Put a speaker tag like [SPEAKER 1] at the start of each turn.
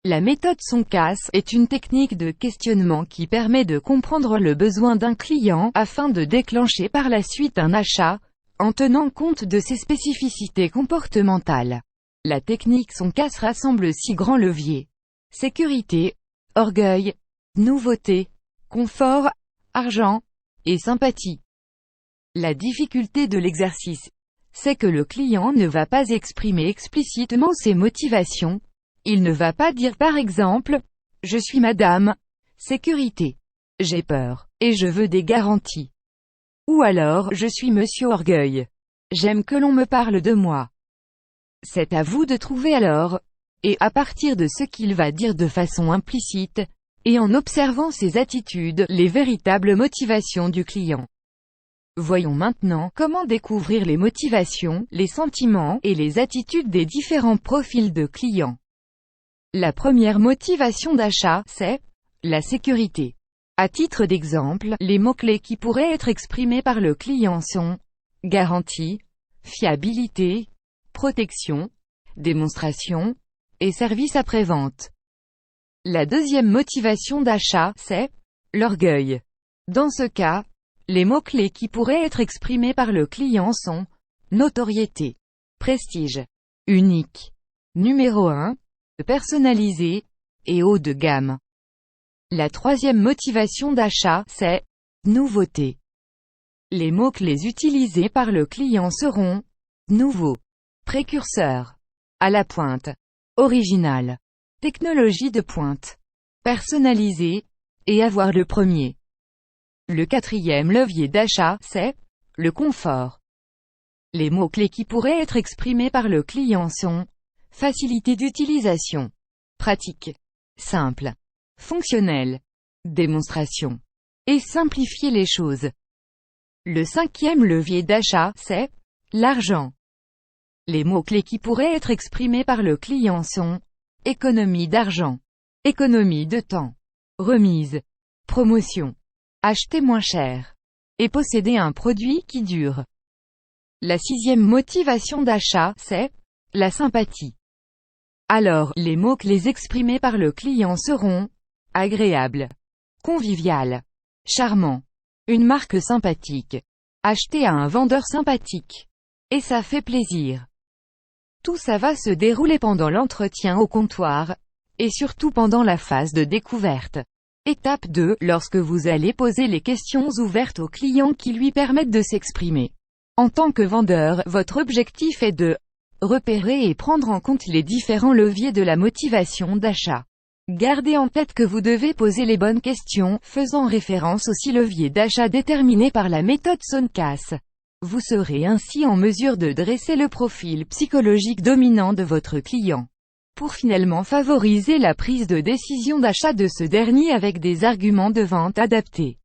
[SPEAKER 1] La méthode Soncas est une technique de questionnement qui permet de comprendre le besoin d'un client, afin de déclencher par la suite un achat, en tenant compte de ses spécificités comportementales. La technique Soncas rassemble 6 grands leviers: sécurité, orgueil, nouveauté, confort, argent, et sympathie. La difficulté de l'exercice, c'est que le client ne va pas exprimer explicitement ses motivations. Il ne va pas dire par exemple « Je suis madame sécurité. J'ai peur, et je veux des garanties ». Ou alors « Je suis monsieur orgueil. J'aime que l'on me parle de moi ». C'est à vous de trouver alors, et à partir de ce qu'il va dire de façon implicite, et en observant ses attitudes, les véritables motivations du client. Voyons maintenant comment découvrir les motivations, les sentiments, et les attitudes des différents profils de clients. La première motivation d'achat, c'est la sécurité. À titre d'exemple, les mots-clés qui pourraient être exprimés par le client sont garantie, fiabilité, protection, démonstration, et service après-vente. La deuxième motivation d'achat, c'est l'orgueil. Dans ce cas, les mots-clés qui pourraient être exprimés par le client sont notoriété, prestige, unique, numéro 1, personnalisé, et haut de gamme. La troisième motivation d'achat, c'est nouveauté. Les mots-clés utilisés par le client seront nouveau, précurseur, à la pointe, original, technologie de pointe, personnalisé, et avoir le premier. Le quatrième levier d'achat, c'est le confort. Les mots-clés qui pourraient être exprimés par le client sont facilité d'utilisation, pratique, simple, fonctionnel, démonstration, et simplifier les choses. Le cinquième levier d'achat, c'est l'argent. Les mots-clés qui pourraient être exprimés par le client sont économie d'argent, économie de temps, remise, promotion, acheter moins cher, et posséder un produit qui dure. La sixième motivation d'achat, c'est la sympathie. Alors, les mots-clés exprimés par le client seront agréable, convivial, charmant, une marque sympathique, acheter à un vendeur sympathique, et ça fait plaisir. Tout ça va se dérouler pendant l'entretien au comptoir, et surtout pendant la phase de découverte. Étape 2, lorsque vous allez poser les questions ouvertes au client qui lui permettent de s'exprimer. En tant que vendeur, votre objectif est de repérer et prendre en compte les différents leviers de la motivation d'achat. Gardez en tête que vous devez poser les bonnes questions, faisant référence aux 6 leviers d'achat déterminés par la méthode Soncas. Vous serez ainsi en mesure de dresser le profil psychologique dominant de votre client, pour finalement favoriser la prise de décision d'achat de ce dernier avec des arguments de vente adaptés.